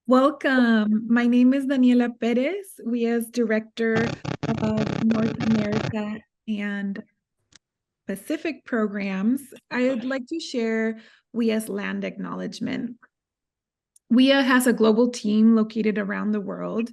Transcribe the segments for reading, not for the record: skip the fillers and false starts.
Welcome. My name is Daniela Perez. We as Director of North America and Pacific programs, I'd like to share WIA's land acknowledgement. WIA has a global team located around the world.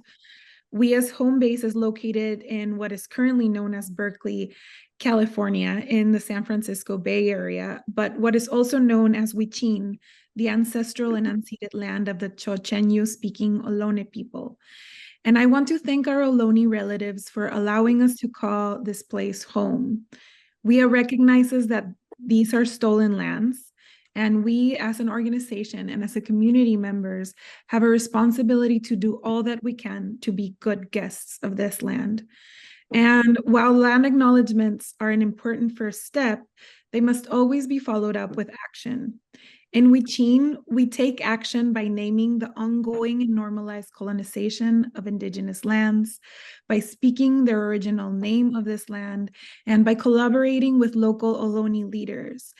WIA's home base is located in what is currently known as Berkeley, California, in the San Francisco Bay Area, but what is also known as Huichin, the ancestral and unceded land of the Chochenyo-speaking Ohlone people. And I want to thank our Ohlone relatives for allowing us to call this place home. WIA recognizes that these are stolen lands, and we as an organization and as a community members have a responsibility to do all that we can to be good guests of this land. And while land acknowledgements are an important first step, they must always be followed up with action. In Huichin, we take action by naming the ongoing and normalized colonization of Indigenous lands, by speaking the original name of this land, and by collaborating with local Ohlone leaders,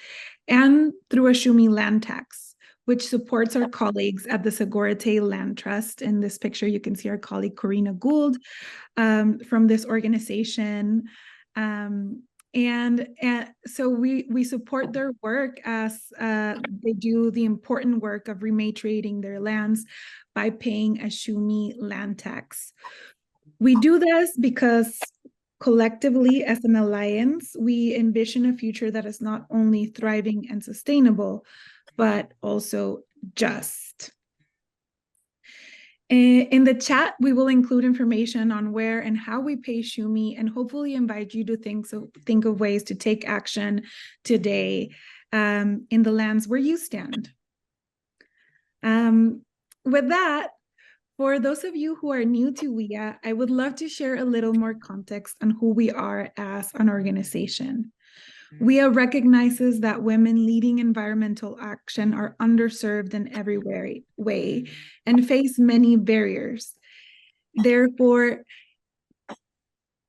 and through a Shumi land tax, which supports our colleagues at the Segorite Land Trust. In this picture, you can see our colleague Corina Gould from this organization. And so we support their work as they do the important work of rematriating their lands by paying a Shumi land tax. We do this because collectively as an alliance, we envision a future that is not only thriving and sustainable, but also just. In the chat, we will include information on where and how we pay Shumi, and hopefully invite you to think of ways to take action today in the lands where you stand. With that, for those of you who are new to WIA, I would love to share a little more context on who we are as an organization. WIA recognizes that women leading environmental action are underserved in every way and face many barriers. Therefore,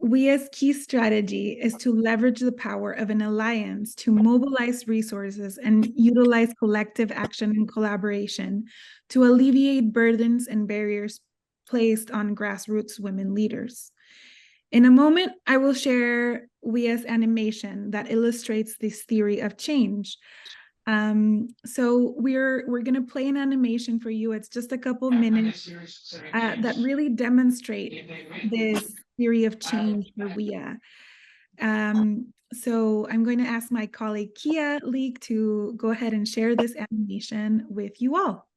WIA's key strategy is to leverage the power of an alliance to mobilize resources and utilize collective action and collaboration to alleviate burdens and barriers placed on grassroots women leaders. In a moment, I will share WIA's animation that illustrates this theory of change. So we're going to play an animation for you. It's just a couple minutes that really demonstrate this theory of change for WIA. So I'm going to ask my colleague Kia Leek to go ahead and share this animation with you all.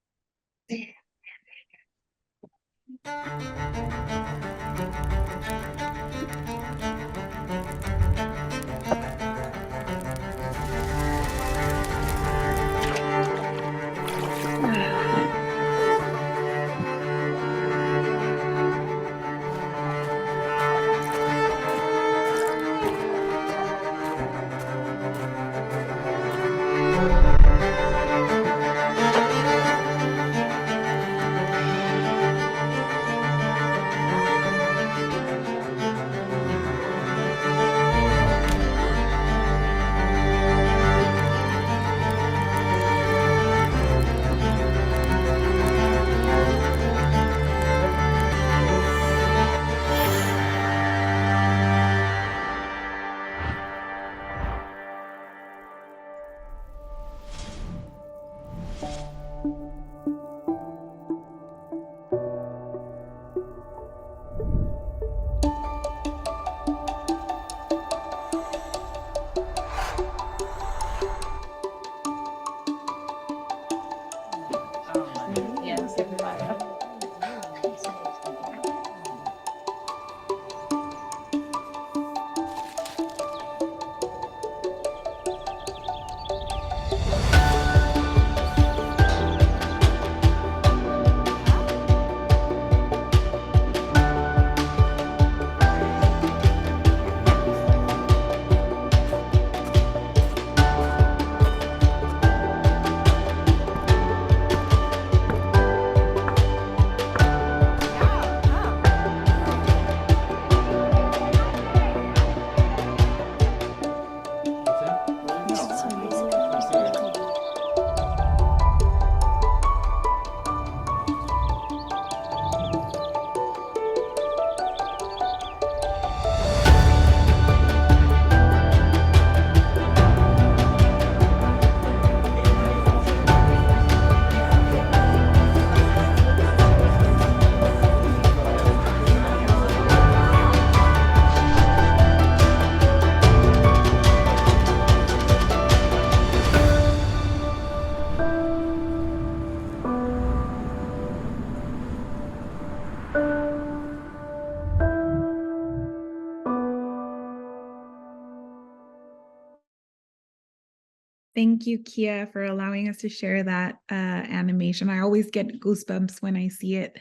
Thank you, Kia, for allowing us to share that animation. I always get goosebumps when I see it.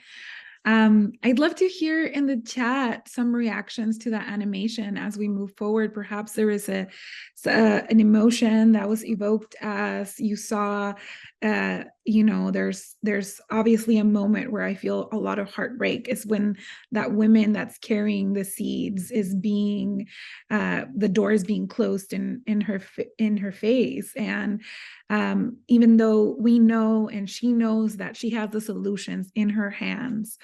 I'd love to hear in the chat some reactions to that animation as we move forward. Perhaps there is an emotion that was evoked as you saw. There's obviously a moment where I feel a lot of heartbreak is when that woman that's carrying the seeds is being the door is being closed in her face, and even though we know and she knows that she has the solutions in her hands.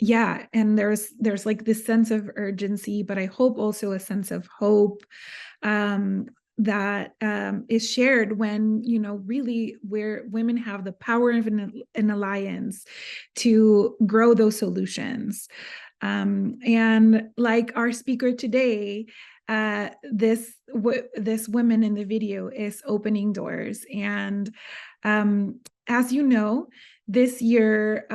Yeah, and there's like this sense of urgency, but I hope also a sense of hope that is shared when, really where women have the power of an alliance to grow those solutions. And like our speaker today, this woman in the video is opening doors. And as you know, this year,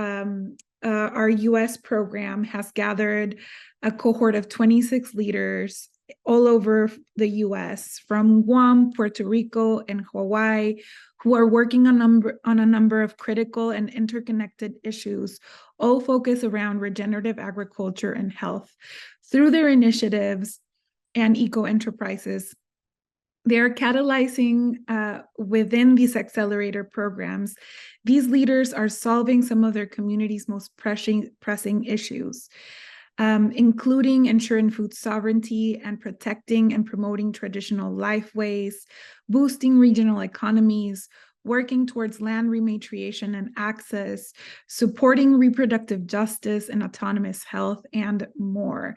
our US program has gathered a cohort of 26 leaders all over the US, from Guam, Puerto Rico, and Hawaii, who are working on a number of critical and interconnected issues, all focused around regenerative agriculture and health. Through their initiatives and eco-enterprises, they're catalyzing within these accelerator programs. These leaders are solving some of their community's most pressing issues, including ensuring food sovereignty and protecting and promoting traditional lifeways, boosting regional economies, working towards land rematriation and access, supporting reproductive justice and autonomous health, and more.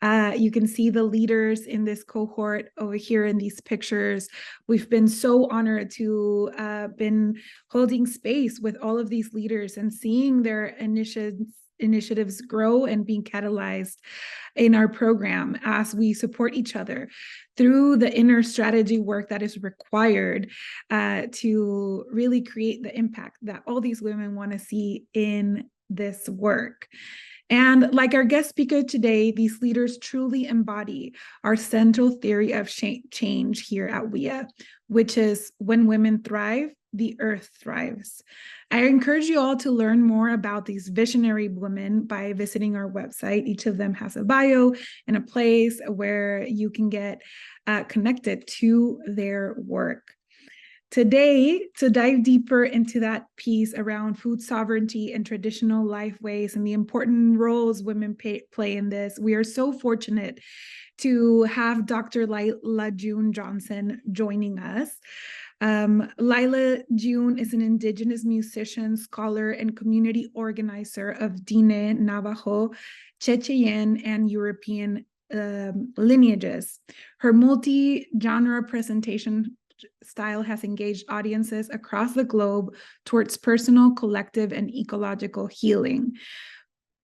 You can see the leaders in this cohort over here in these pictures. We've been so honored to been holding space with all of these leaders and seeing their initiatives grow and being catalyzed in our program as we support each other through the inner strategy work that is required to really create the impact that all these women want to see in this work. And like our guest speaker today, these leaders truly embody our central theory of change here at WIA, which is when women thrive, the earth thrives. I encourage you all to learn more about these visionary women by visiting our website. Each of them has a bio and a place where you can get connected to their work. Today, to dive deeper into that piece around food sovereignty and traditional lifeways and the important roles women play in this, we are so fortunate to have Dr. Lyla June Johnson joining us. Lyla June is an Indigenous musician, scholar, and community organizer of Diné, Navajo, Cheyenne, and European lineages. Her multi-genre presentation style has engaged audiences across the globe towards personal, collective, and ecological healing.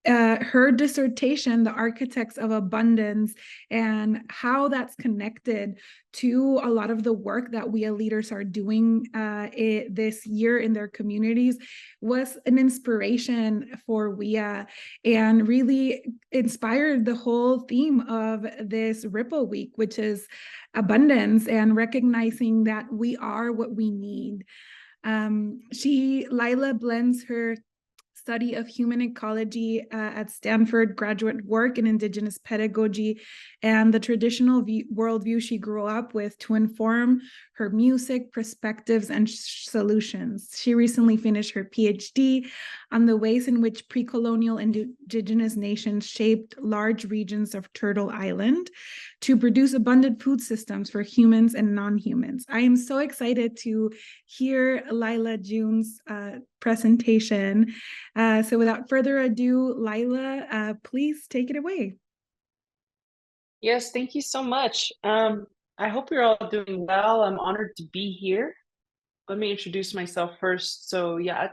Her dissertation, The Architects of Abundance, and how that's connected to a lot of the work that WIA leaders are doing this year in their communities, was an inspiration for WIA and really inspired the whole theme of this Ripple Week, which is abundance and recognizing that we are what we need. Lyla blends her study of human ecology at Stanford, graduate work in Indigenous pedagogy, and the traditional worldview she grew up with to inform her music, perspectives, and solutions. She recently finished her PhD on the ways in which pre-colonial Indigenous nations shaped large regions of Turtle Island to produce abundant food systems for humans and non-humans. I am so excited to hear Lyla June's presentation. So without further ado, Lyla, please take it away. Yes, thank you so much. I hope you're all doing well. I'm honored to be here. Let me introduce myself first. So yeah,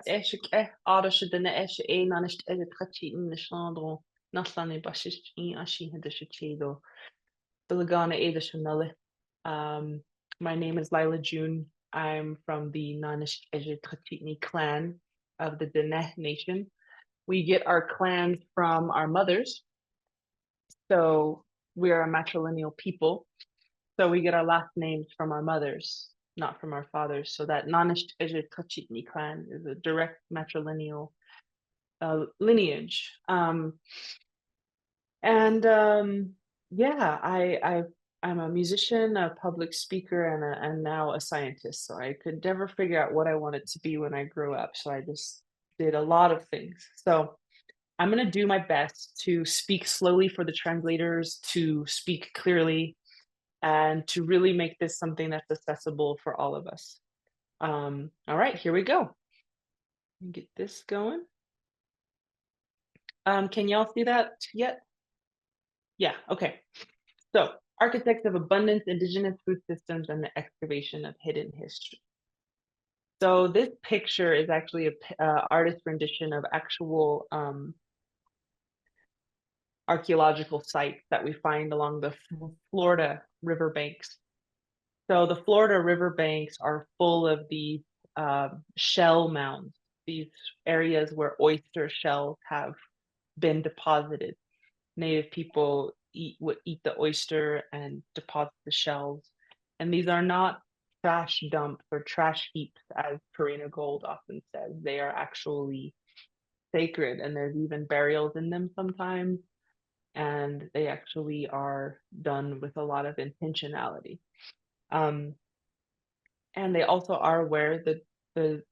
my name is Lyla June. I'm from the Nanish clan of the Diné Nation. We get our clans from our mothers. So we are a matrilineal people. So we get our last names from our mothers, not from our fathers. So that Tsétsêhéstâhese clan is a direct matrilineal lineage. Yeah, I'm a musician, a public speaker, and now a scientist. So I could never figure out what I wanted to be when I grew up. So I just did a lot of things. So I'm going to do my best to speak slowly for the translators, to speak clearly, and to really make this something that's accessible for all of us. All right, here we go. Get this going. Can y'all see that yet? Yeah, okay. So, architects of abundance, indigenous food systems, and the excavation of hidden history. So this picture is actually a artist rendition of actual archaeological sites that we find along the Florida riverbanks. So the Florida riverbanks are full of these shell mounds, these areas where oyster shells have been deposited. Native people would eat the oyster and deposit the shells. And these are not trash dumps or trash heaps, as Karina Gold often says. They are actually sacred, and there's even burials in them sometimes. And they actually are done with a lot of intentionality. And they also are where the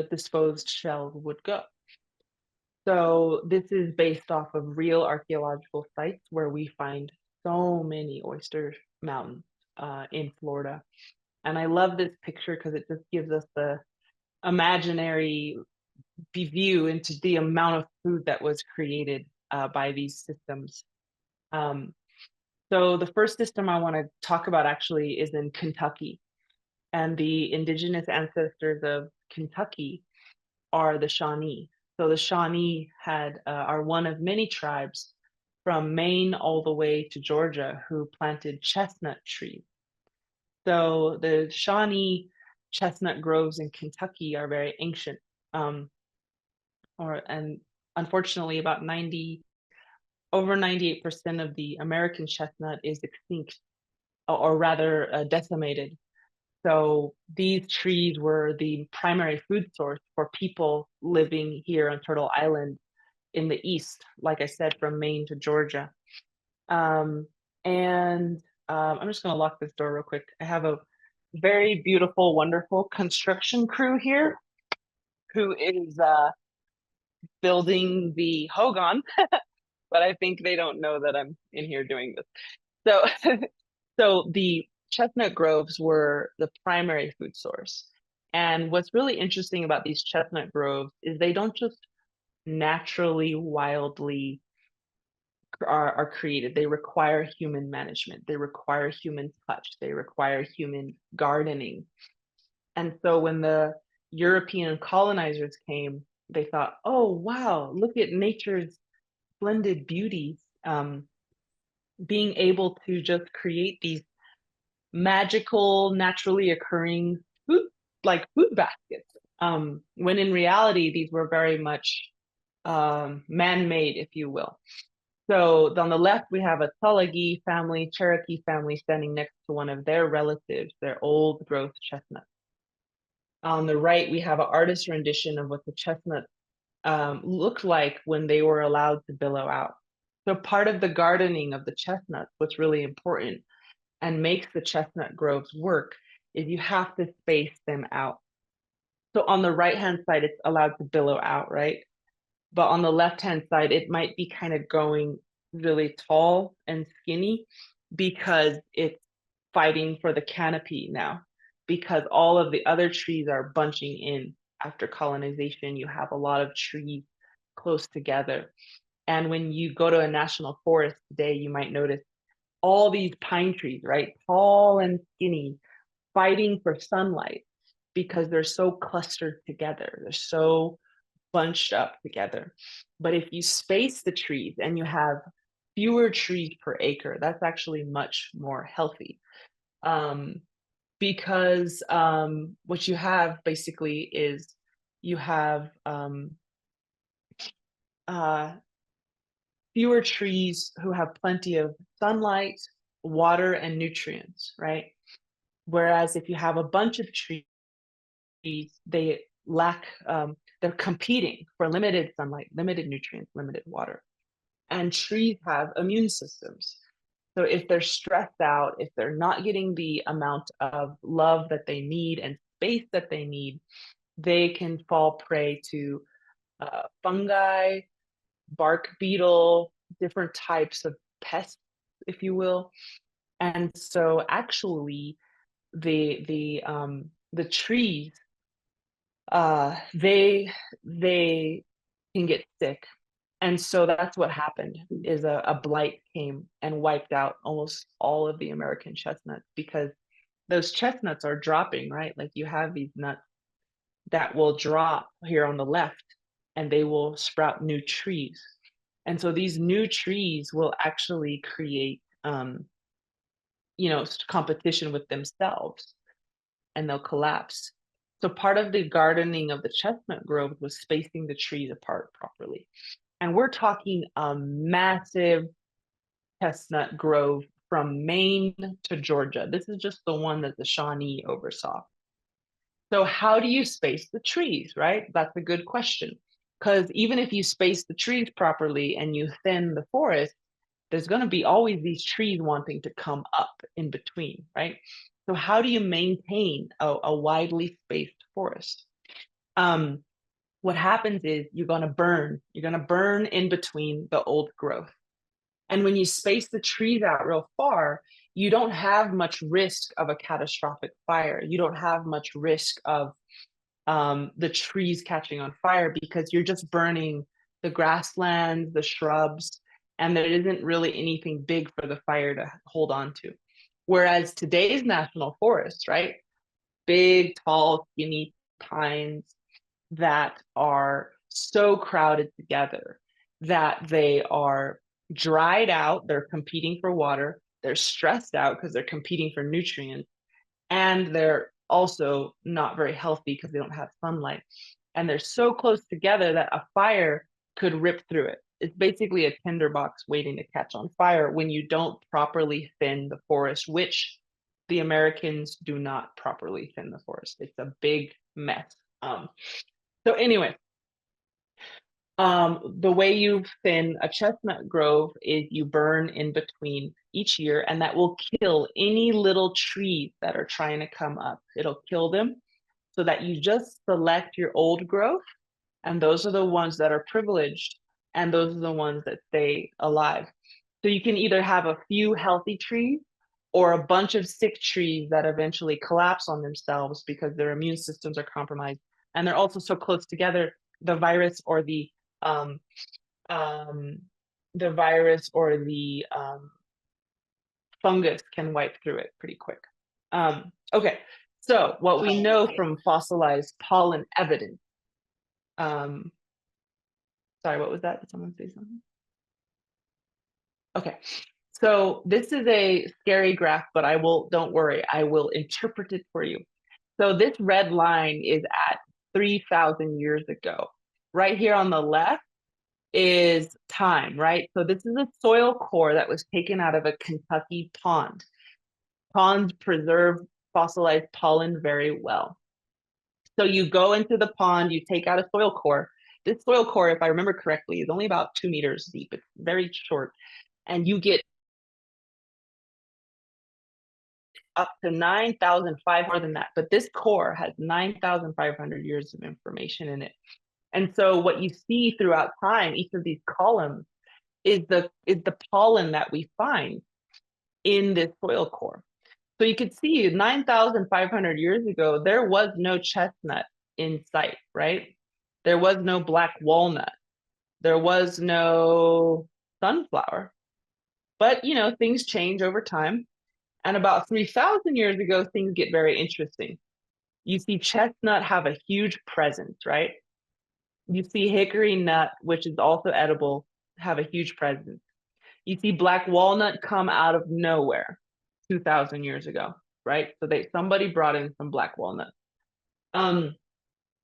disposed shells would go. So this is based off of real archaeological sites where we find so many oyster mountains in Florida. And I love this picture because it just gives us the imaginary view into the amount of food that was created by these systems. So the first system I want to talk about actually is in Kentucky. And the indigenous ancestors of Kentucky are the Shawnee. So the Shawnee are one of many tribes from Maine all the way to Georgia who planted chestnut trees. So the Shawnee chestnut groves in Kentucky are very ancient. And unfortunately, over 98% of the American chestnut is extinct, or rather decimated. So these trees were the primary food source for people living here on Turtle Island in the east, like I said, from Maine to Georgia. I'm just going to lock this door real quick. I have a very beautiful, wonderful construction crew here who is building the Hogan, but I think they don't know that I'm in here doing this. So, so the chestnut groves were the primary food source. And what's really interesting about these chestnut groves is they don't just naturally, wildly are created. They require human management. They require human touch. They require human gardening. And so when the European colonizers came, they thought, oh, wow, look at nature's splendid beauties. Being able to just create these magical, naturally occurring food baskets. When in reality, these were very much man-made, if you will. So on the left, we have a Tulagi family, Cherokee family, standing next to one of their relatives, their old growth chestnuts. On the right, we have an artist rendition of what the chestnuts looked like when they were allowed to billow out. So part of the gardening of the chestnuts, what's really important and makes the chestnut groves work, is you have to space them out. So on the right-hand side, it's allowed to billow out, right? But on the left-hand side, it might be kind of going really tall and skinny because it's fighting for the canopy now, because all of the other trees are bunching in. After colonization, you have a lot of trees close together. And when you go to a national forest today, you might notice all these pine trees, right? Tall and skinny, fighting for sunlight because they're so clustered together. They're so bunched up together. But if you space the trees and you have fewer trees per acre, that's actually much more healthy. Because what you have basically is you have fewer trees who have plenty of sunlight water and nutrients, right? Whereas if you have a bunch of trees, they lack, they're competing for limited sunlight, limited nutrients, limited water. And trees have immune systems. So if they're stressed out, if they're not getting the amount of love that they need and space that they need, they can fall prey to fungi, bark beetle, different types of pests, if you will. And so actually the trees, they can get sick. And so that's what happened, is a blight came and wiped out almost all of the American chestnuts, because those chestnuts are dropping, right? Like you have these nuts that will drop here on the left and they will sprout new trees. And so these new trees will actually create, competition with themselves, and they'll collapse. So part of the gardening of the chestnut grove was spacing the trees apart properly. And we're talking a massive chestnut grove from Maine to Georgia. This is just the one that the Shawnee oversaw. So how do you space the trees, right? That's a good question. Because even if you space the trees properly and you thin the forest, there's going to be always these trees wanting to come up in between, right? So how do you maintain a widely spaced forest? What happens is you're going to burn in between the old growth. And when you space the trees out real far, you don't have much risk of a catastrophic fire. You don't have much risk of the trees catching on fire, because you're just burning the grasslands, the shrubs, and there isn't really anything big for the fire to hold on to. Whereas today's national forests, right? Big, tall, skinny pines that are so crowded together that they are dried out, they're competing for water, they're stressed out because they're competing for nutrients, and they're also not very healthy because they don't have sunlight. And they're so close together that a fire could rip through it. It's basically a tinderbox waiting to catch on fire when you don't properly thin the forest, which the Americans do not properly thin the forest. It's a big mess. So anyway, the way you thin a chestnut grove is you burn in between each year, and that will kill any little trees that are trying to come up. It'll kill them, so that you just select your old growth, and those are the ones that are privileged, and those are the ones that stay alive. So you can either have a few healthy trees or a bunch of sick trees that eventually collapse on themselves because their immune systems are compromised, and they're also so close together, the virus or the um, fungus can wipe through it pretty quick. Okay, so what we know from fossilized pollen evidence. Sorry, what was that? Did someone say something? Okay, so this is a scary graph, but don't worry, I will interpret it for you. So this red line is at 3,000 years ago. Right here on the left is time, right? So this is a soil core that was taken out of a Kentucky pond. Ponds preserve fossilized pollen very well. So you go into the pond, you take out a soil core. This soil core, if I remember correctly, is only about 2 meters deep. It's very short. And you get up to 9,500 more than that. But this core has 9,500 years of information in it. And so what you see throughout time, each of these columns is the pollen that we find in this soil core. So you could see 9,500 years ago, there was no chestnut in sight, right? There was no black walnut. There was no sunflower. But, things change over time. And about 3,000 years ago, things get very interesting. You see chestnut have a huge presence, right? You see hickory nut, which is also edible, have a huge presence. You see black walnut come out of nowhere 2,000 years ago, right? So somebody brought in some black walnut.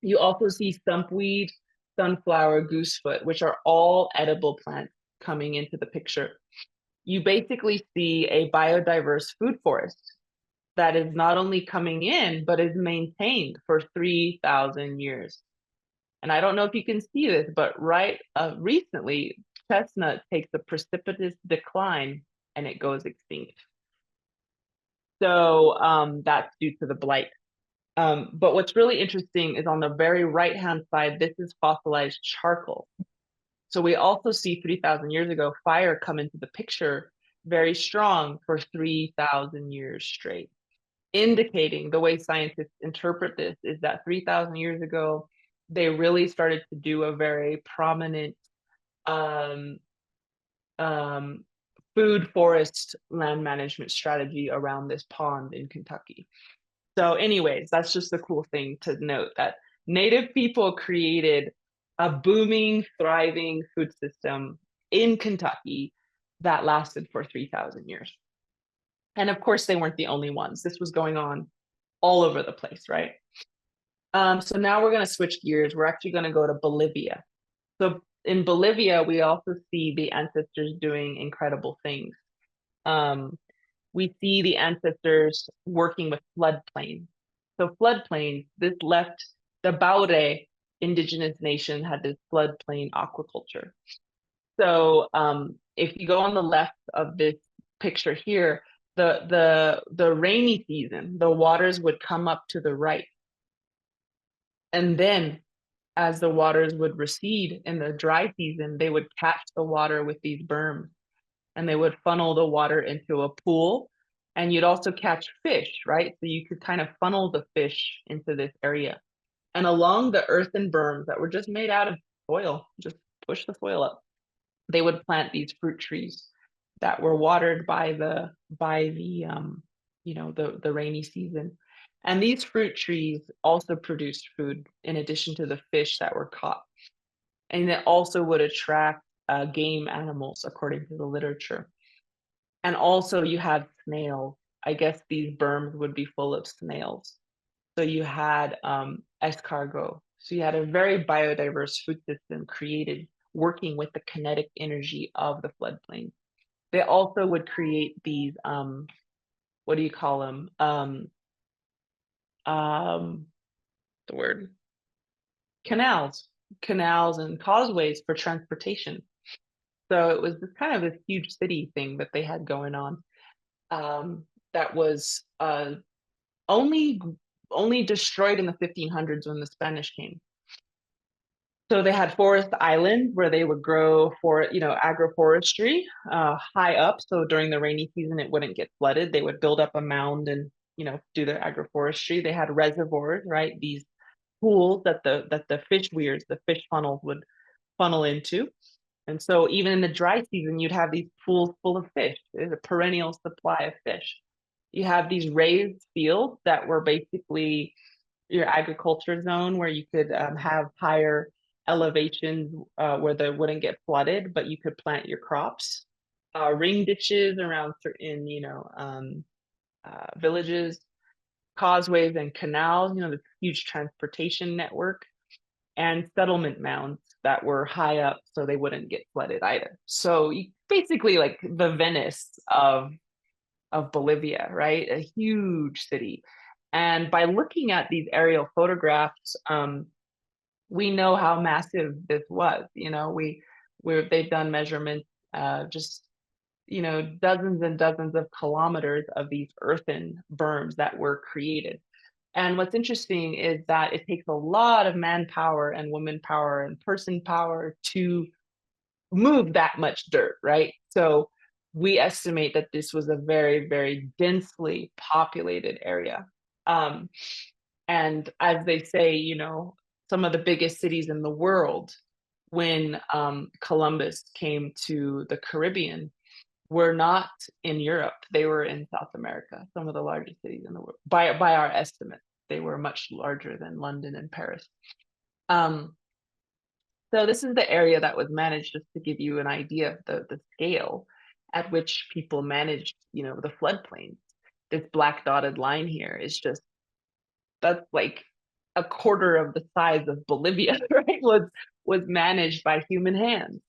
You also see stumpweed, sunflower, goosefoot, which are all edible plants coming into the picture. you basically see a biodiverse food forest that is not only coming in, but is maintained for 3,000 years. And I don't know if you can see this, but recently, chestnut takes a precipitous decline and it goes extinct. So that's due to the blight. But what's really interesting is on the very right-hand side, this is fossilized charcoal. So we also see 3,000 years ago, fire come into the picture very strong for 3,000 years straight, indicating the way scientists interpret this is that 3,000 years ago, they really started to do a very prominent um, food forest land management strategy around this pond in Kentucky. So anyways, that's just a cool thing to note, that Native people created a booming, thriving food system in Kentucky that lasted for 3,000 years. And of course, they weren't the only ones. This was going on all over the place, right? So now we're going to switch gears. We're actually going to go to Bolivia. So in Bolivia, we also see the ancestors doing incredible things. We see the ancestors working with floodplains. So floodplains, this left the Baure indigenous nation had this floodplain aquaculture. So if you go on the left of this picture here, the rainy season, the waters would come up to the right. And then as the waters would recede in the dry season, they would catch the water with these berms and they would funnel the water into a pool. And you'd also catch fish, right? So you could kind of funnel the fish into this area. And along the earthen berms that were just made out of soil, just push the soil up, they would plant these fruit trees that were watered by the the rainy season. And these fruit trees also produced food in addition to the fish that were caught. And it also would attract game animals, according to the literature. And also you had snails. I guess these berms would be full of snails. So you had escargot. So you had a very biodiverse food system created working with the kinetic energy of the floodplain. They also would create these, what do you call them? The word, canals and causeways for transportation. So it was this kind of this huge city thing that they had going on, that was only destroyed in the 1500s when the Spanish came. So they had forest islands where they would grow for, agroforestry high up. So during the rainy season, it wouldn't get flooded. They would build up a mound and, do their agroforestry. They had reservoirs, right? These pools that the fish weirs, the fish funnels would funnel into. And so even in the dry season, you'd have these pools full of fish. There's a perennial supply of fish. You have these raised fields that were basically your agriculture zone where you could have higher elevations where they wouldn't get flooded, but you could plant your crops. Ring ditches around certain, villages, causeways and canals, this huge transportation network, and settlement mounds that were high up so they wouldn't get flooded either. So you basically like the Venice of Bolivia, right? A huge city. And by looking at these aerial photographs, we know how massive this was. They've done measurements, just dozens and dozens of kilometers of these earthen berms that were created. And what's interesting is that it takes a lot of manpower and woman power and person power to move that much dirt, right? So we estimate that this was a very, very densely populated area. And as they say, some of the biggest cities in the world when Columbus came to the Caribbean were not in Europe. They were in South America, some of the largest cities in the world. By our estimate, they were much larger than London and Paris. So this is the area that was managed, just to give you an idea of the scale at which people managed, the floodplains. This black dotted line here is just, that's like a quarter of the size of Bolivia, right? Was managed by human hands.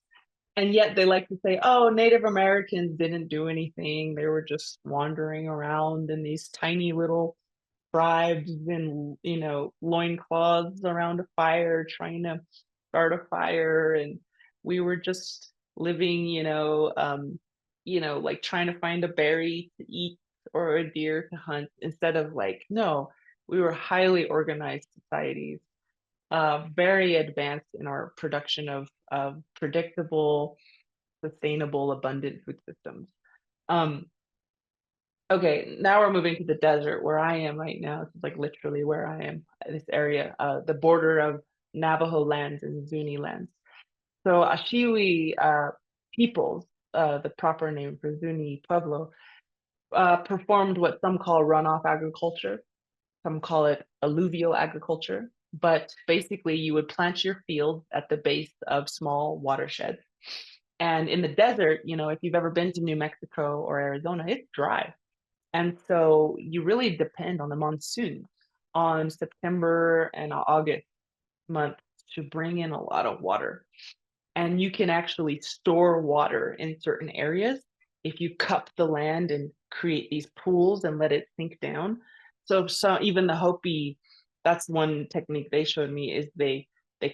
And yet they like to say, oh, Native Americans didn't do anything. They were just wandering around in these tiny little tribes in, loincloths around a fire, trying to start a fire. And we were just living, like trying to find a berry to eat or a deer to hunt instead of like, no, we were highly organized societies, very advanced in our production of predictable, sustainable, abundant food systems. Um, okay, now we're moving to the desert where I am right now. It's like literally where I am, this area, the border of Navajo lands and Zuni lands. So Ashiwi peoples, the proper name for Zuni Pueblo, performed what some call runoff agriculture. Some call it alluvial agriculture. But basically, you would plant your fields at the base of small watersheds. And in the desert, if you've ever been to New Mexico or Arizona, it's dry. And so you really depend on the monsoon on September and August month to bring in a lot of water. And you can actually store water in certain areas if you cup the land and create these pools and let it sink down. So even the Hopi, that's one technique they showed me, is they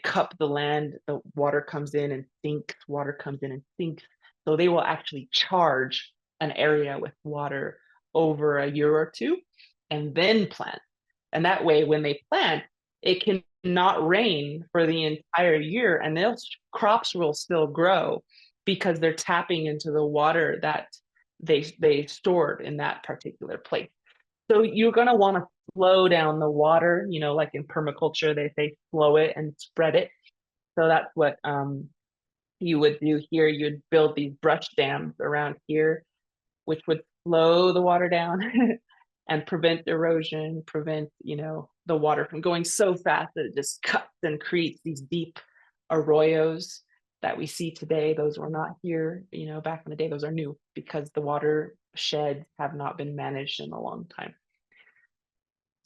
cup the land, the water comes in and sinks, water comes in and sinks. So they will actually charge an area with water over a year or two and then plant. And that way, when they plant, it can not rain for the entire year and those crops will still grow because they're tapping into the water that they stored in that particular place. So you're going to want to slow down the water, like in permaculture, they say slow it and spread it. So that's what you would do here. You'd build these brush dams around here, which would slow the water down and prevent erosion, prevent, the water from going so fast that it just cuts and creates these deep arroyos that we see today. Those were not here, back in the day. Those are new because the watersheds have not been managed in a long time.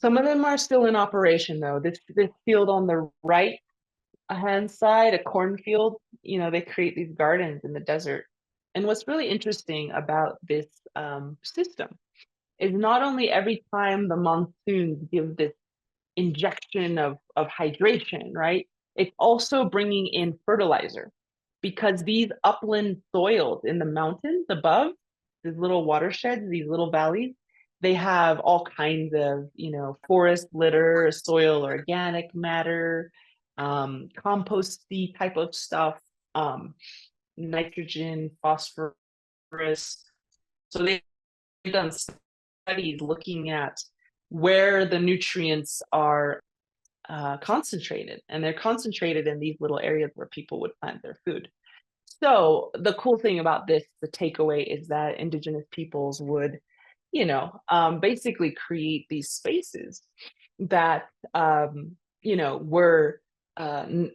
Some of them are still in operation though. This field on the right hand side, a cornfield, they create these gardens in the desert. And what's really interesting about this system is not only every time the monsoons give this injection of hydration, right? It's also bringing in fertilizer because these upland soils in the mountains above, these little watersheds, these little valleys, they have all kinds of, forest litter, soil organic matter, composty type of stuff, nitrogen, phosphorus. So they've done studies looking at where the nutrients are concentrated, and they're concentrated in these little areas where people would plant their food. So the cool thing about this, the takeaway, is that indigenous peoples would, basically create these spaces that, were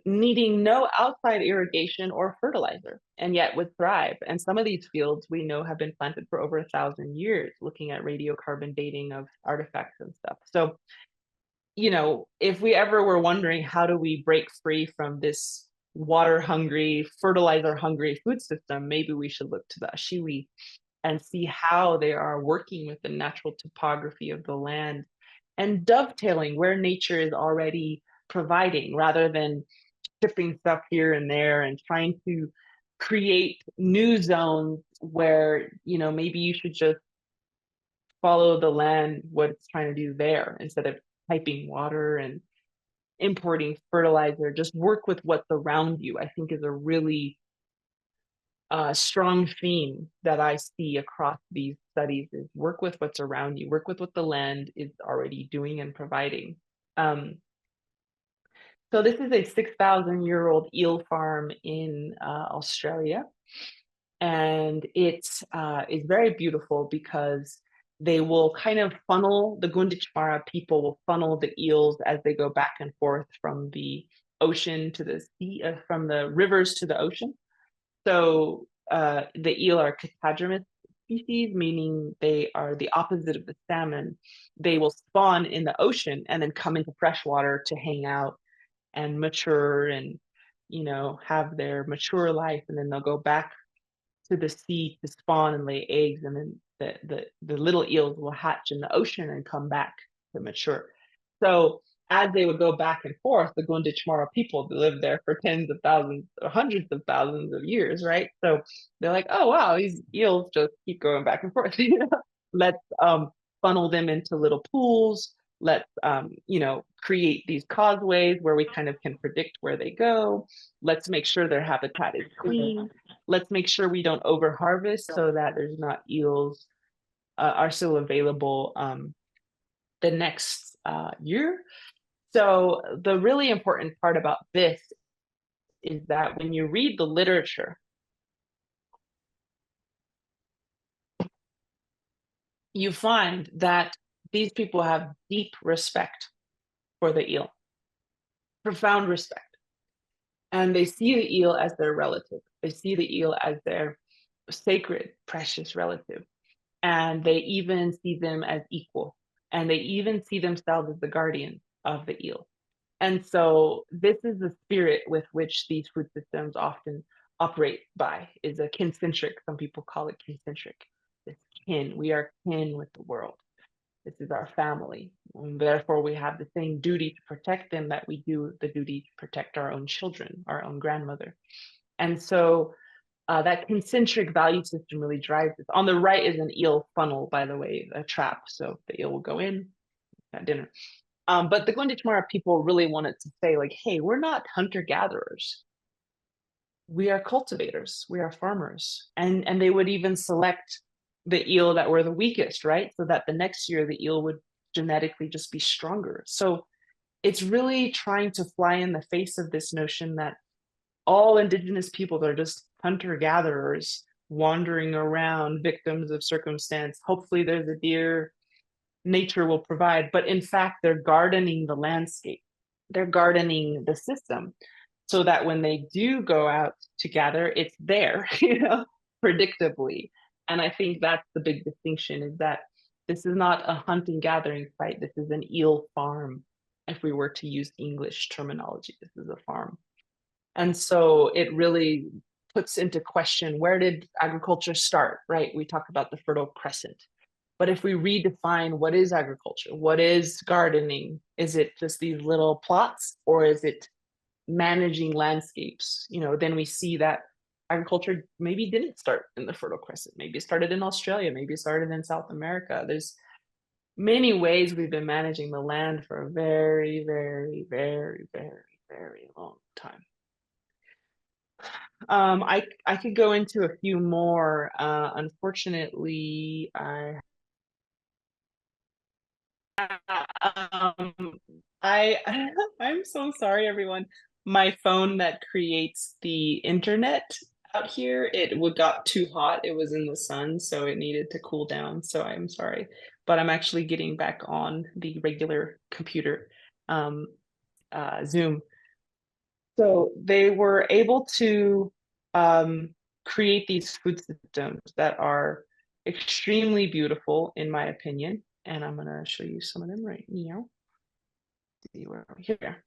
needing no outside irrigation or fertilizer, and yet would thrive. And some of these fields we know have been planted for over 1,000 years, looking at radiocarbon dating of artifacts and stuff. So, if we ever were wondering how do we break free from this water hungry, fertilizer hungry food system, maybe we should look to the Ashiwi and see how they are working with the natural topography of the land and dovetailing where nature is already providing rather than shipping stuff here and there and trying to create new zones where, maybe you should just follow the land, what it's trying to do there instead of piping water and importing fertilizer. Just work with what's around you, I think, is a really strong theme that I see across these studies, is work with what's around you, work with what the land is already doing and providing. So this is a 6,000-year-old eel farm in Australia. And it is very beautiful because they will kind of funnel, the Gunditjmara people will funnel the eels as they go back and forth from the ocean to the sea, from the rivers to the ocean. So the eel are catadromous species, meaning they are the opposite of the salmon. They will spawn in the ocean and then come into freshwater to hang out and mature and you know, have their mature life, and then they'll go back to the sea to spawn and lay eggs, and then the little eels will hatch in the ocean and come back to mature. So as they would go back and forth, the Gunditjmara people lived there for tens of thousands or hundreds of thousands of years, right? So they're like, oh wow, these eels just keep going back and forth. Let's funnel them into little pools. Let's you know, create these causeways where we kind of can predict where they go. Let's make sure their habitat is clean. Let's make sure we don't over harvest so that there's not eels are still available the next year. So the really important part about this is that when you read the literature, you find that these people have deep respect for the eel, profound respect. And they see the eel as their relative. They see the eel as their sacred, precious relative. And they even see them as equal. And they even see themselves as the guardian of the eel. And so this is the spirit with which these food systems often operate by, is a kincentric. Some people call it kincentric. This kin. We are kin with the world. This is our family. And therefore, we have the same duty to protect them that we do the duty to protect our own children, our own grandmother. And so that concentric value system really drives this. On the right is an eel funnel, by the way, a trap. So the eel will go in at dinner. But the Gunditjmara people really wanted to say, like, hey, we're not hunter-gatherers. We are cultivators. We are farmers. And they would even select the eel that were the weakest, right? So that the next year the eel would genetically just be stronger. So it's really trying to fly in the face of this notion that all indigenous people are just hunter-gatherers wandering around, victims of circumstance. Hopefully there's a deer, nature will provide, but in fact, they're gardening the landscape. They're gardening the system so that when they do go out to gather, it's there, you know, predictably. And I think that's the big distinction, is that this is not a hunting gathering site. This is an eel farm. If we were to use English terminology, this is a farm. And so it really puts into question, where did agriculture start, right? We talk about the Fertile Crescent. But if we redefine what is agriculture, what is gardening, is it just these little plots, or is it managing landscapes? You know, then we see that agriculture maybe didn't start in the Fertile Crescent. Maybe it started in Australia, maybe it started in South America. There's many ways we've been managing the land for a very, very, very, very, very long time. I could go into a few more. Unfortunately, I I'm so sorry, everyone. My phone that creates the internet out here, it got too hot. It was in the sun, so it needed to cool down. So I'm sorry, but I'm actually getting back on the regular computer, Zoom. So they were able to create these food systems that are extremely beautiful, in my opinion. And I'm going to show you some of them right now. See where are we here?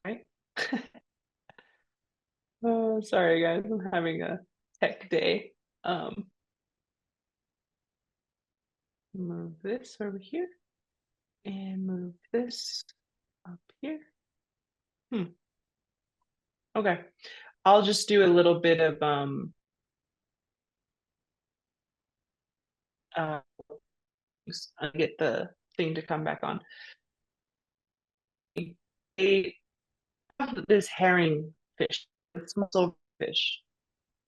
Okay. Oh, sorry guys, I'm having a tech day. Move this over here and move this up here. Okay, I'll just do a little bit of get the thing to come back on. They have this herring fish, this mussel fish,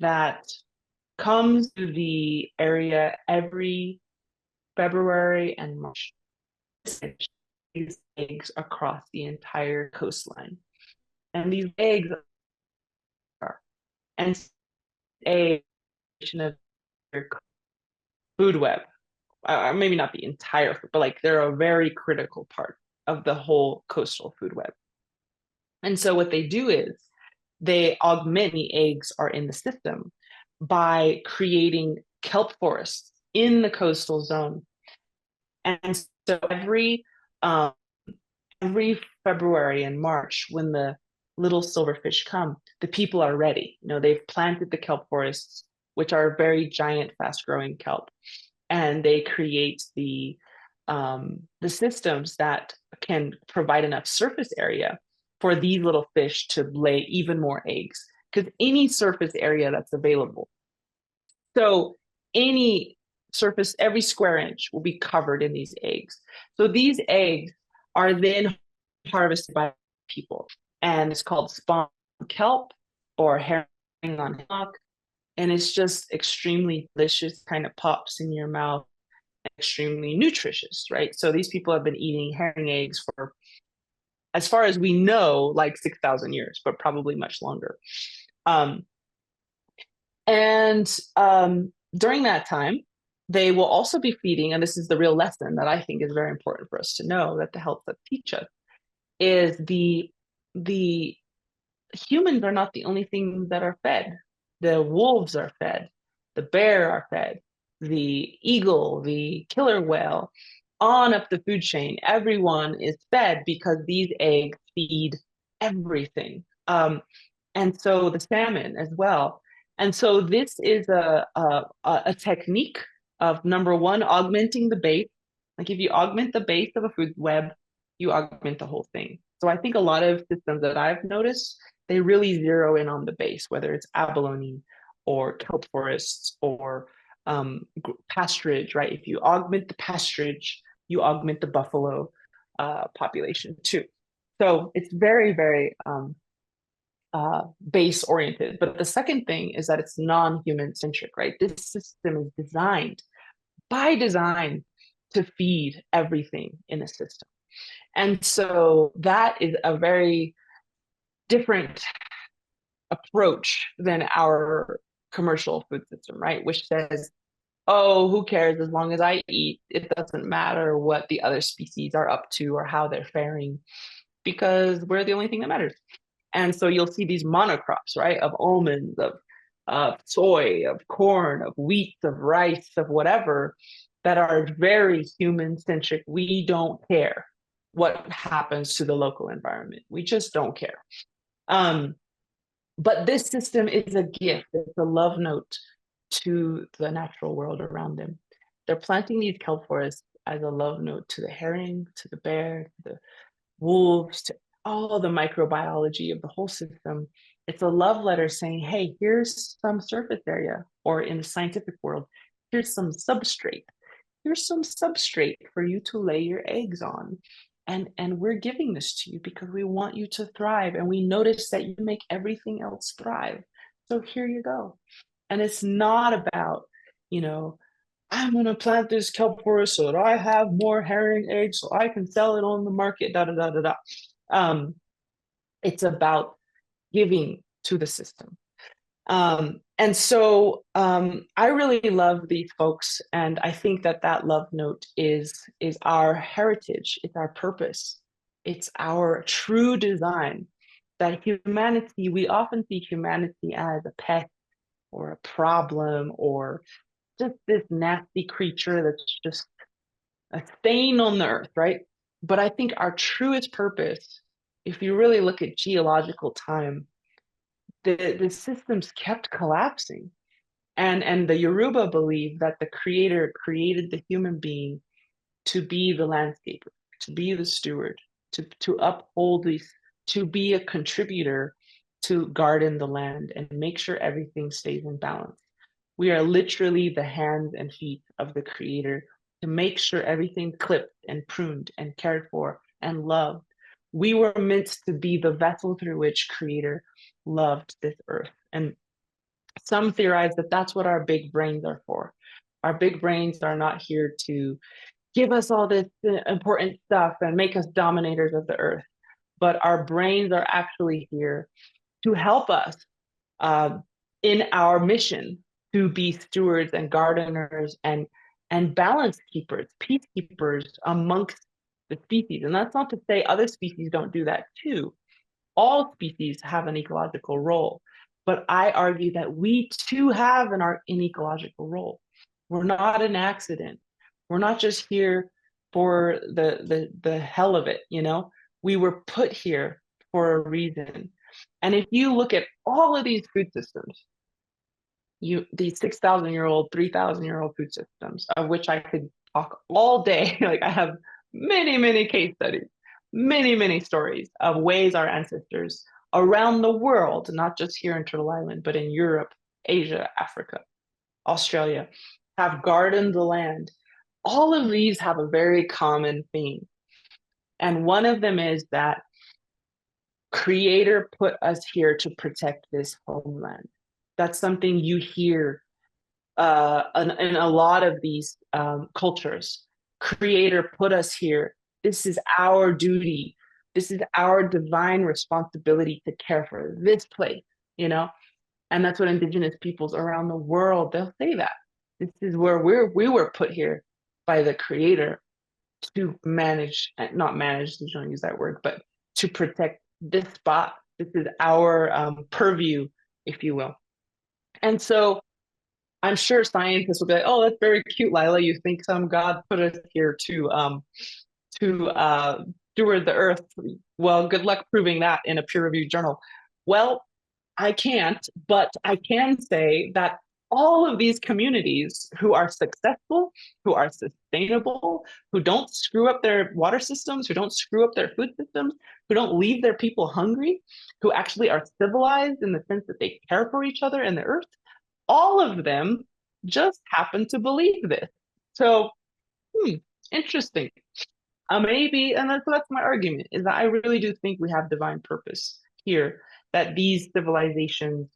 that comes to the area every February and March. These eggs across the entire coastline, and these eggs are and a of their food web. Maybe not the entire, but like they're a very critical part of the whole coastal food web. And so what they do is they augment the eggs are in the system by creating kelp forests in the coastal zone. And so every February and March, when the little silverfish come, the people are ready. They've planted the kelp forests, which are very giant, fast-growing kelp, and they create the systems that can provide enough surface area for these little fish to lay even more eggs, because any surface area that's available. So any surface, every square inch will be covered in these eggs. So these eggs are then harvested by people, and it's called spawn kelp or herring on hemlock, and it's just extremely delicious, kind of pops in your mouth, extremely nutritious, right? So these people have been eating herring eggs for, as far as we know, like 6,000 years, but probably much longer. During that time, they will also be feeding, and this is the real lesson that I think is very important for us to know, that the health that teach us, is the humans are not the only things that are fed. The wolves are fed, the bear are fed, the eagle, the killer whale, on up the food chain. Everyone is fed because these eggs feed everything. And so the salmon as well. And so this is a technique of, number one, augmenting the base. Like if you augment the base of a food web, you augment the whole thing. So I think a lot of systems that I've noticed, they really zero in on the base, whether it's abalone or kelp forests or pasturage, right? If you augment the pasturage, you augment the buffalo population too. So it's very, very base oriented. But the second thing is that it's non-human centric, right? This system is designed by design to feed everything in the system. And so that is a very different approach than our commercial food system, right? Which says, oh, who cares? As long as I eat, it doesn't matter what the other species are up to or how they're faring, because we're the only thing that matters. And so you'll see these monocrops, right? Of almonds, of soy, of corn, of wheat, of rice, of whatever, that are very human centric. We don't care what happens to the local environment. We just don't care. But this system is a gift. It's a love note to the natural world around them. They're planting these kelp forests as a love note to the herring, to the bear, to the wolves, to all the microbiology of the whole system. It's a love letter saying, hey, here's some surface area, or in the scientific world, here's some substrate. Here's some substrate for you to lay your eggs on. And we're giving this to you because we want you to thrive. And we notice that you make everything else thrive. So here you go. And it's not about, I'm going to plant this kelp forest so that I have more herring eggs so I can sell it on the market, da da da da da. It's about giving to the system. And so I really love these folks, and I think that love note is our heritage, it's our purpose, it's our true design. That humanity, we often see humanity as a pet or a problem or just this nasty creature that's just a stain on the earth, right? But I think our truest purpose, if you really look at geological time, the systems kept collapsing. And the Yoruba believe that the creator created the human being to be the landscaper, to be the steward, to uphold these, to be a contributor, to garden the land and make sure everything stays in balance. We are literally the hands and feet of the creator to make sure everything clipped and pruned and cared for and loved. We were meant to be the vessel through which creator loved this earth. And some theorize that that's what our big brains are for. Our big brains are not here to give us all this important stuff and make us dominators of the earth, but our brains are actually here to help us in our mission to be stewards and gardeners and balance keepers, peacekeepers amongst the species. And that's not to say other species don't do that too. All species have an ecological role, but I argue that we too have an ecological role. We're not an accident. We're not just here for the hell of it, We were put here for a reason. And if you look at all of these food systems, these 6,000-year-old, 3,000-year-old food systems, of which I could talk all day. Like I have many, many case studies, many, many stories of ways our ancestors around the world, not just here in Turtle Island, but in Europe, Asia, Africa, Australia, have gardened the land. All of these have a very common theme. And one of them is that Creator put us here to protect this homeland. That's something you hear in a lot of these cultures. Creator put us here. This is our duty. This is our divine responsibility to care for this place, you know? And that's what Indigenous peoples around the world, they'll say that. This is where we were put here by the Creator to manage, not manage, you don't use that word, but to protect this spot. This is our purview, if you will. And so I'm sure scientists will be like, "Oh, that's very cute, Lyla. You think some God put us here to steward the earth?" Well, good luck proving that in a peer-reviewed journal. Well, I can't, but I can say that all of these communities who are successful, who are sustainable, who don't screw up their water systems, who don't screw up their food systems, who don't leave their people hungry, who actually are civilized in the sense that they care for each other and the earth, all of them just happen to believe this. So, interesting. Maybe, and that's my argument, is that I really do think we have divine purpose here, that these civilizations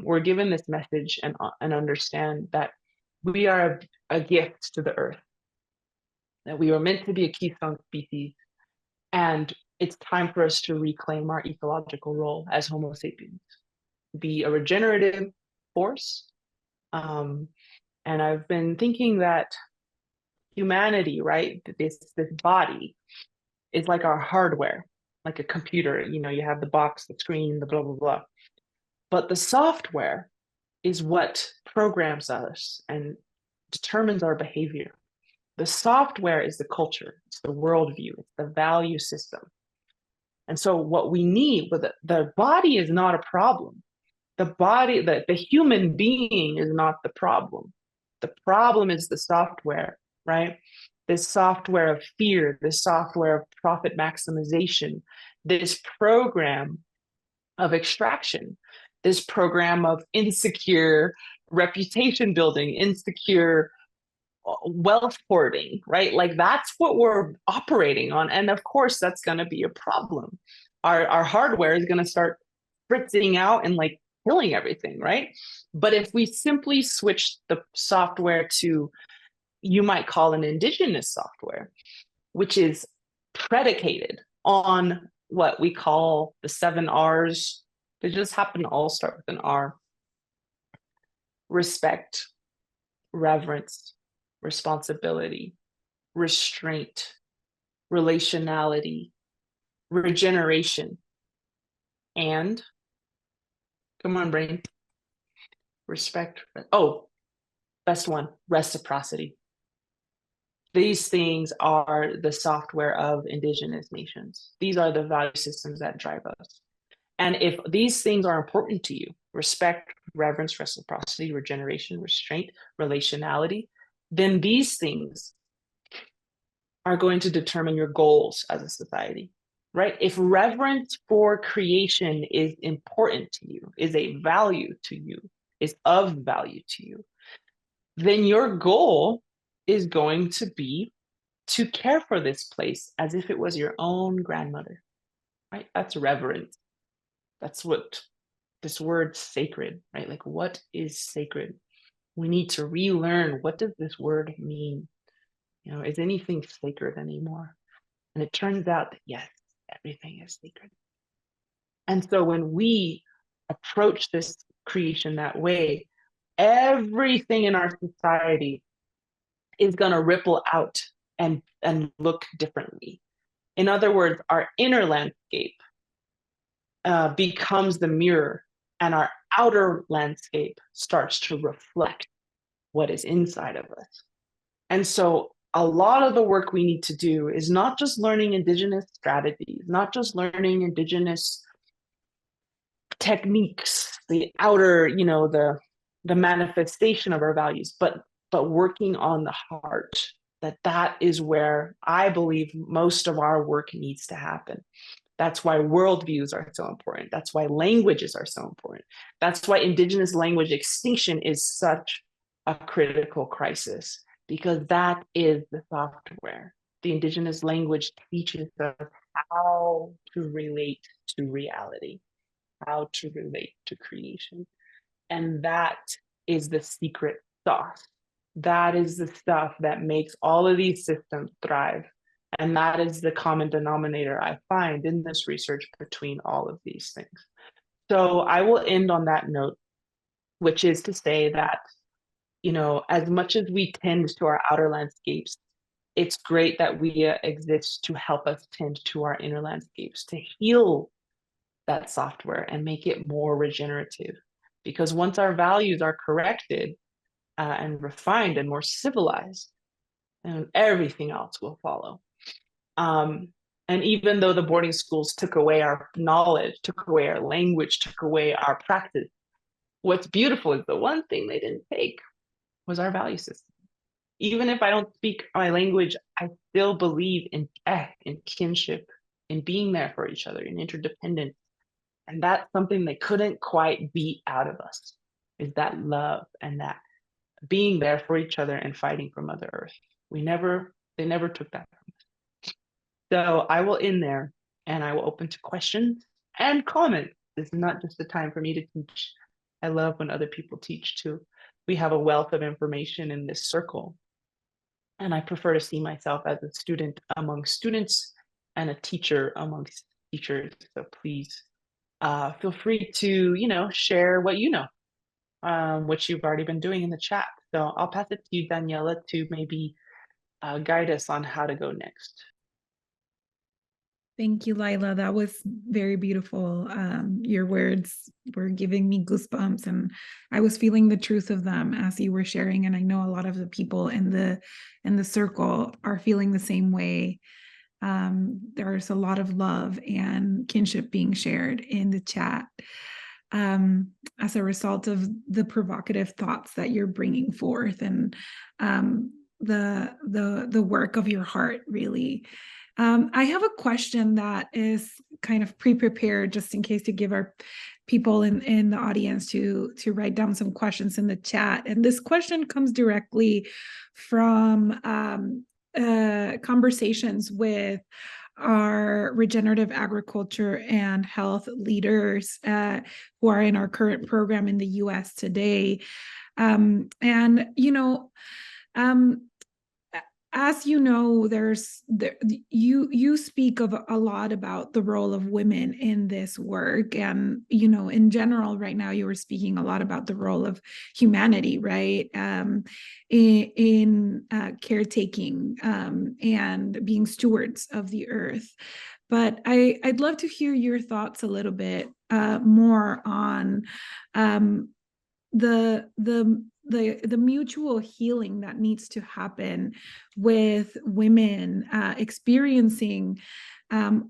were given this message and understand that we are a gift to the earth, that we are meant to be a keystone species, and it's time for us to reclaim our ecological role as Homo sapiens, be a regenerative force. And I've been thinking that humanity, right, this body is like our hardware, like a computer. You know, you have the box, the screen, the blah, blah, blah. But the software is what programs us and determines our behavior. The software is the culture, it's the worldview, it's the value system. And so what we need, with the body is not a problem. The body, the human being is not the problem. The problem is the software, right? This software of fear, this software of profit maximization, this program of extraction, this program of insecure reputation building, insecure wealth hoarding, right? Like that's what we're operating on. And of course, that's going to be a problem. Our hardware is going to start fritzing out and like killing everything, right? But if we simply switch the software to, you might call an indigenous software, which is predicated on what we call the 7 R's. They just happen to all start with an R. Respect, reverence, responsibility, restraint, relationality, regeneration, and, come on, brain, respect. Oh, best one, reciprocity. These things are the software of Indigenous nations. These are the value systems that drive us. And if these things are important to you, respect, reverence, reciprocity, regeneration, restraint, relationality, then these things are going to determine your goals as a society, right? If reverence for creation is important to you, is a value to you, is of value to you, then your goal is going to be to care for this place as if it was your own grandmother, right? That's reverence. That's what this word sacred, right? Like, what is sacred? We need to relearn, what does this word mean? You know, is anything sacred anymore? And it turns out that yes, everything is sacred. And so when we approach this creation that way, everything in our society is going to ripple out and look differently. In other words, our inner landscape becomes the mirror, and our outer landscape starts to reflect what is inside of us. And so a lot of the work we need to do is not just learning Indigenous strategies, not just learning Indigenous techniques, the outer, the manifestation of our values, but working on the heart. That is where I believe most of our work needs to happen. That's why worldviews are so important. That's why languages are so important. That's why Indigenous language extinction is such a critical crisis, because that is the software. The Indigenous language teaches us how to relate to reality, how to relate to creation. And that is the secret sauce. That is the stuff that makes all of these systems thrive. And that is the common denominator I find in this research between all of these things. So I will end on that note, which is to say that, as much as we tend to our outer landscapes, it's great that we exist to help us tend to our inner landscapes, to heal that software and make it more regenerative. Because once our values are corrected and refined and more civilized, and everything else will follow. And even though the boarding schools took away our knowledge, took away our language, took away our practice, what's beautiful is the one thing they didn't take was our value system. Even if I don't speak my language, I still believe in kinship, in being there for each other, in interdependence. And that's something they couldn't quite beat out of us, is that love and that being there for each other and fighting for Mother Earth. They never took that from us. So I will end there, and I will open to questions and comments. This is not just a time for me to teach. I love when other people teach too. We have a wealth of information in this circle. And I prefer to see myself as a student among students and a teacher amongst teachers. So please feel free to, share what you know, which you've already been doing in the chat. So I'll pass it to you, Daniela, to maybe guide us on how to go next. Thank you, Lyla. That was very beautiful. Your words were giving me goosebumps, and I was feeling the truth of them as you were sharing. And I know a lot of the people in the circle are feeling the same way. There's a lot of love and kinship being shared in the chat as a result of the provocative thoughts that you're bringing forth, and the work of your heart, really. I have a question that is kind of pre-prepared, just in case, to give our people in the audience to write down some questions in the chat. And this question comes directly from conversations with our regenerative agriculture and health leaders who are in our current program in the US today. As you know, you speak of a lot about the role of women in this work, and in general, right now you were speaking a lot about the role of humanity, right, in caretaking and being stewards of the earth. But I'd love to hear your thoughts a little bit more on the mutual healing that needs to happen with women experiencing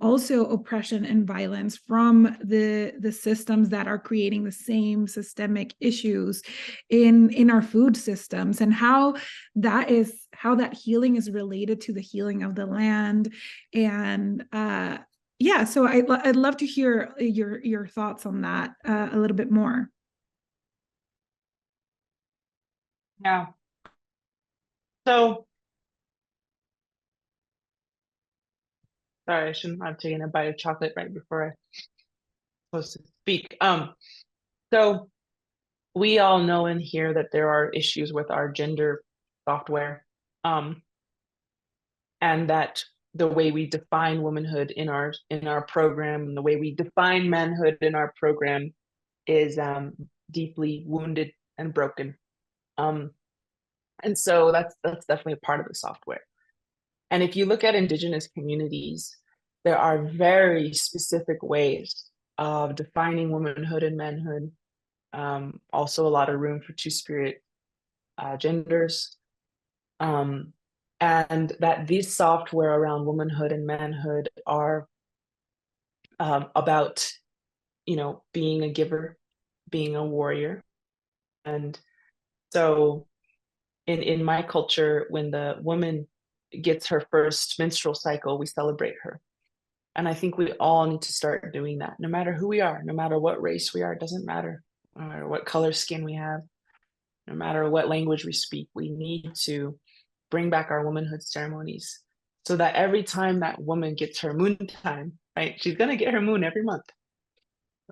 also oppression and violence from the systems that are creating the same systemic issues in our food systems, and how that healing is related to the healing of the land. And so I'd love to hear your thoughts on that a little bit more. Yeah. So, sorry, I shouldn't have taken a bite of chocolate right before I was supposed to speak. So we all know in here that there are issues with our gender software, and that the way we define womanhood in our program, and the way we define manhood in our program is deeply wounded and broken. And so that's definitely a part of the software. And if you look at Indigenous communities, there are very specific ways of defining womanhood and manhood. Also a lot of room for two-spirit genders. and that these software around womanhood and manhood are about, being a giver, being a warrior. And so in my culture, when the woman gets her first menstrual cycle, we celebrate her. And I think we all need to start doing that, no matter who we are, no matter what race we are, it doesn't matter, no matter what color skin we have, no matter what language we speak, we need to bring back our womanhood ceremonies so that every time that woman gets her moon time, right, she's going to get her moon every month.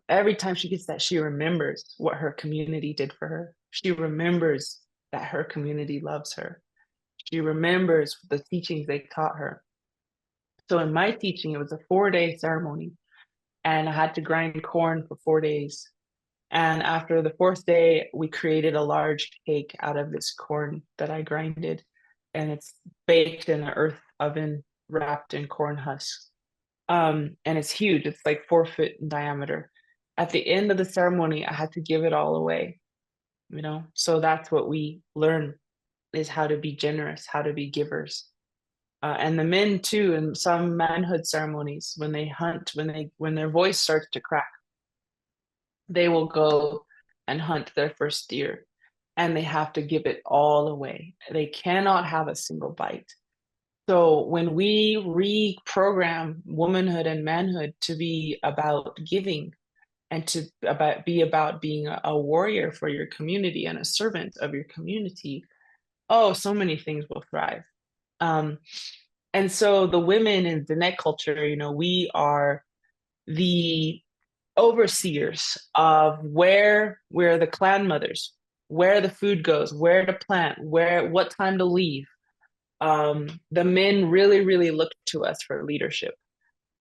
Every time she gets that, she remembers what her community did for her. She remembers that her community loves her. She remembers the teachings they taught her. So in my teaching, it was a 4-day ceremony, and I had to grind corn for 4 days. And after the 4th day, we created a large cake out of this corn that I grinded, and it's baked in an earth oven wrapped in corn husks. And it's huge. It's like 4 foot in diameter. At the end of the ceremony, I had to give it all away, So that's what we learn, is how to be generous, how to be givers. And the men too, in some manhood ceremonies, when they hunt, when their voice starts to crack, they will go and hunt their first deer, and they have to give it all away. They cannot have a single bite. So when we reprogram womanhood and manhood to be about giving, and to be about being a warrior for your community and a servant of your community, oh, so many things will thrive. And so the women in Diné culture, we are the overseers of where we're the clan mothers, where the food goes, where to plant, what time to leave. The men really, really look to us for leadership.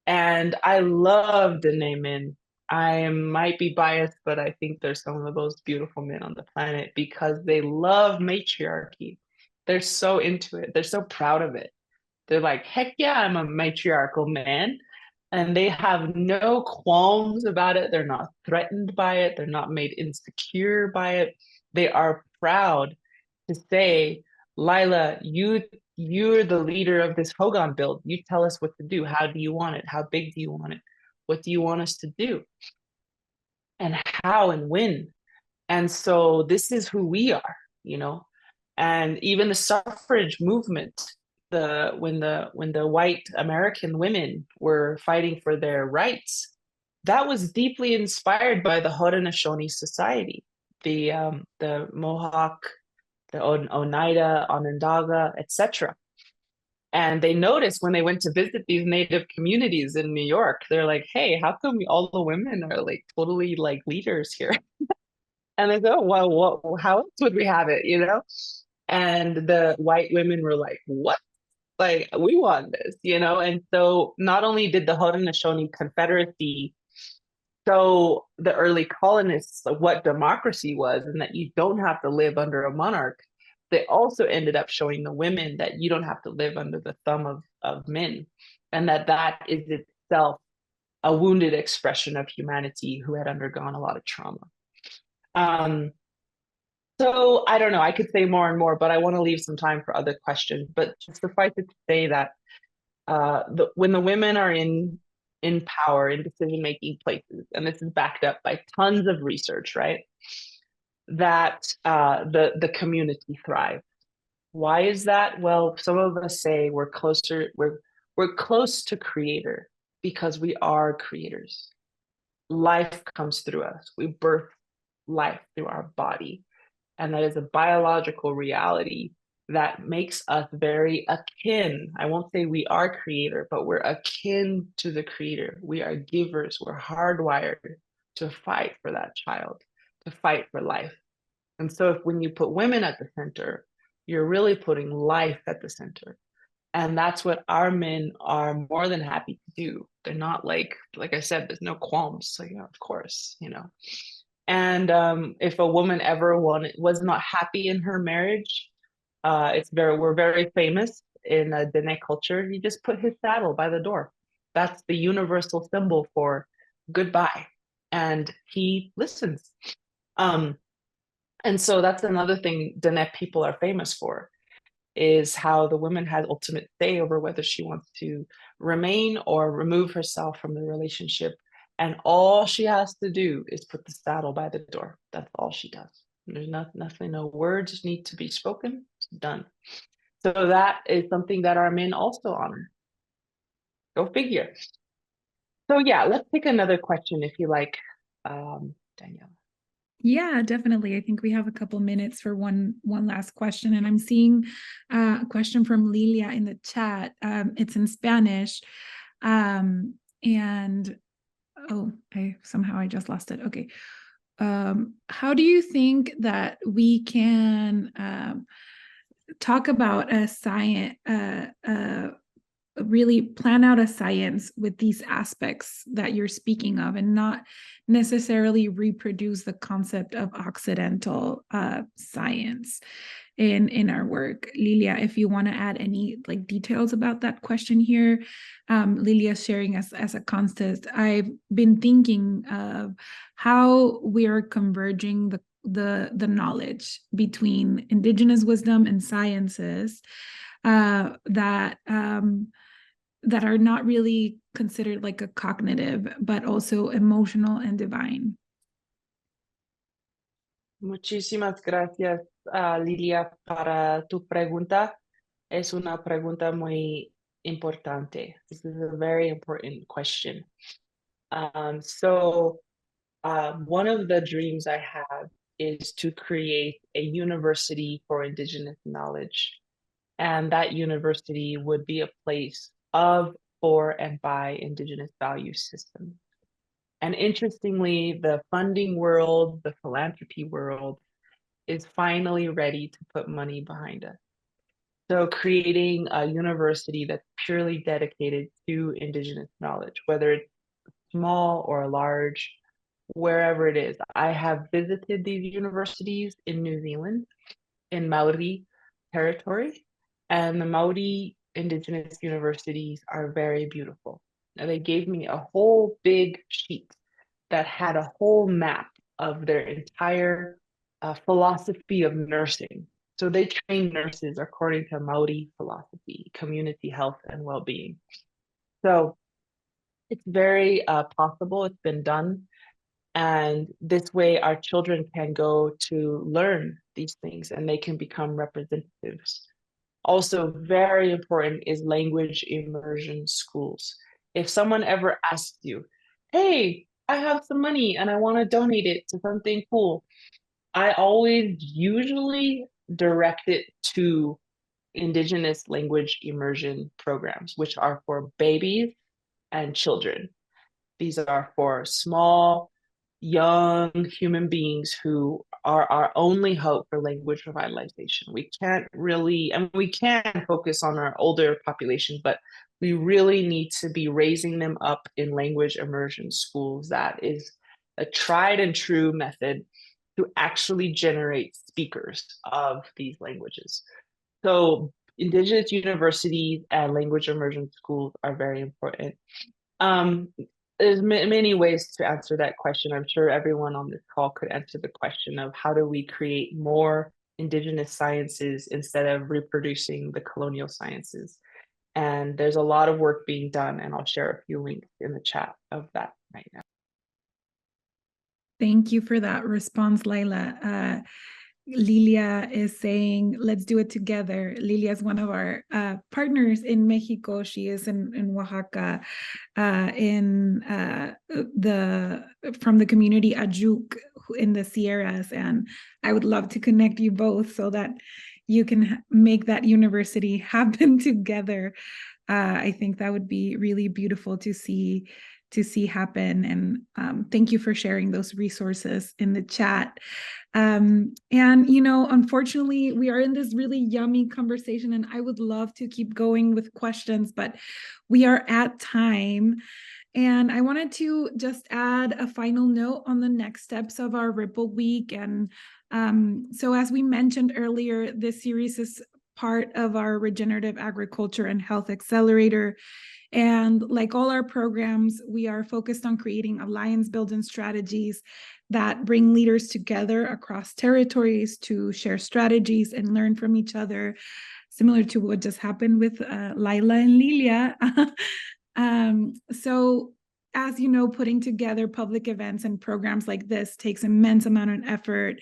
And I love Diné men. I might be biased, but I think they're some of the most beautiful men on the planet because they love matriarchy. They're so into it. They're so proud of it. They're like, heck yeah, I'm a matriarchal man. And they have no qualms about it. They're not threatened by it. They're not made insecure by it. They are proud to say, Lyla, you're the leader of this Hogan build. You tell us what to do. How do you want it? How big do you want it? What do you want us to do? And how and when? And so this is who we are. And even the suffrage movement, when the white American women were fighting for their rights, that was deeply inspired by the Haudenosaunee society, the Mohawk, the Oneida, Onondaga, etc. And they noticed when they went to visit these native communities in New York, they're like, hey, how come all the women are like totally like leaders here? And they go, well, how else would we have it? And the white women were like, what? Like, we want this, And so not only did the Haudenosaunee Confederacy show the early colonists what democracy was and that you don't have to live under a monarch, they also ended up showing the women that you don't have to live under the thumb of men, and that is itself a wounded expression of humanity who had undergone a lot of trauma. So I don't know, I could say more and more, but I want to leave some time for other questions. But suffice it to say that when the women are in power, in decision-making places, and this is backed up by tons of research, right? That the community thrives. Why is that? Well, some of us say we're close to creator because we are creators. Life comes through us. We birth life through our body. And that is a biological reality that makes us very akin. I won't say we are creator, but we're akin to the creator. We are givers. We're hardwired to fight for that child, to fight for life. And so when you put women at the center, you're really putting life at the center. And that's what our men are more than happy to do. They're not like I said, there's no qualms. So, of course. And if a woman ever was not happy in her marriage, we're very famous in Diné culture. You just put his saddle by the door. That's the universal symbol for goodbye, and he listens. And so that's another thing Diné people are famous for. is how the woman has ultimate say over whether she wants to remain or remove herself from the relationship. And all she has to do is put the saddle by the door. That's all she does. There's nothing, no words need to be spoken. It's done. So that is something that our men also honor. Go figure. So yeah, let's take another question if you like, Daniela. Yeah, definitely. I think we have a couple minutes for one last question, and I'm seeing a question from Lilia in the chat. It's in Spanish, and oh, I just lost it. Okay. How do you think that we can talk about a science, really plan out a science with these aspects that you're speaking of, and not necessarily reproduce the concept of Occidental science in our work? Lilia, if you want to add any like details about that question here. Lilia sharing as a context, I've been thinking of how we are converging the knowledge between indigenous wisdom and sciences that are not really considered like a cognitive, but also emotional and divine. Muchísimas gracias, Lilia, para tu pregunta. Es una pregunta muy importante. This is a very important question. One of the dreams I have is to create a university for Indigenous knowledge. And that university would be a place of, for, and by Indigenous value systems. And interestingly, the funding world, the philanthropy world, is finally ready to put money behind us. So creating a university that's purely dedicated to Indigenous knowledge, whether it's small or large, wherever it is. I have visited these universities in New Zealand, in Maori territory, and the Maori Indigenous universities are very beautiful. Now, they gave me a whole big sheet that had a whole map of their entire philosophy of nursing. So they train nurses according to Maori philosophy, community health and well-being. So it's very possible. It's been done. And this way, our children can go to learn these things and they can become representatives. Also, very important is language immersion schools. If someone ever asks you, hey, I have some money and I want to donate it to something cool, I always usually direct it to Indigenous language immersion programs, which are for babies and children. These are for small, young human beings who are our only hope for language revitalization. We can't really, and we can focus on our older population, but we really need to be raising them up in language immersion schools. That is a tried and true method to actually generate speakers of these languages. So Indigenous universities and language immersion schools are very important. There's many ways to answer that question. I'm sure everyone on this call could answer the question of how do we create more Indigenous sciences instead of reproducing the colonial sciences. And there's a lot of work being done, and I'll share a few links in the chat of that right now. Thank you for that response, Lyla. Lilia is saying, let's do it together. Lilia is one of our partners in Mexico. She is in Oaxaca, from the community Ajuk in the Sierras. And I would love to connect you both so that you can make that university happen together. I think that would be really beautiful to see happen. And thank you for sharing those resources in the chat. And, unfortunately, we are in this really yummy conversation, and I would love to keep going with questions, but we are at time. And I wanted to just add a final note on the next steps of our Ripple Week. And so as we mentioned earlier, this series is part of our Regenerative Agriculture and Health Accelerator. And like all our programs, we are focused on creating alliance building strategies that bring leaders together across territories to share strategies and learn from each other. similar to what just happened with Lyla and Lilia. So as you know, putting together public events and programs like this takes immense amount of effort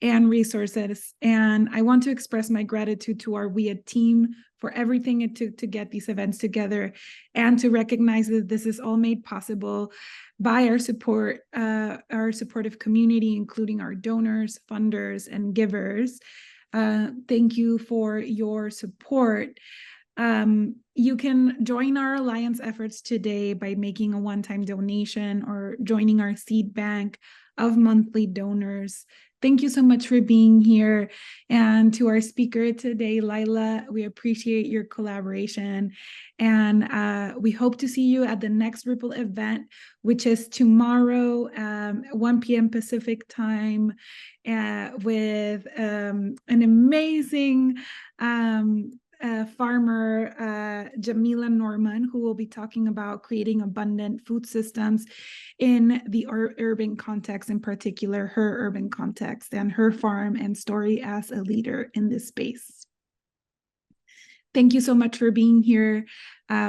and resources. And I want to express my gratitude to our WIA team for everything it took to get these events together, and to recognize that this is all made possible by our supportive community, including our donors, funders, and givers. Thank you for your support. You can join our Alliance efforts today by making a one-time donation or joining our seed bank of monthly donors. Thank you so much for being here. And to our speaker today, Lyla, we appreciate your collaboration. And we hope to see you at the next Ripple event, which is tomorrow, 1 p.m. Pacific time, with an amazing farmer, Jamila Norman, who will be talking about creating abundant food systems in the urban context, in particular, her urban context and her farm and story as a leader in this space. Thank you so much for being here.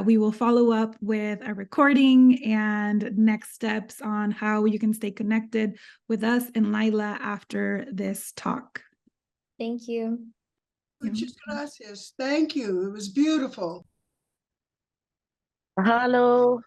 We will follow up with a recording and next steps on how you can stay connected with us and Lyla after this talk. Thank you. Muchas gracias. Thank you. It was beautiful. Hello.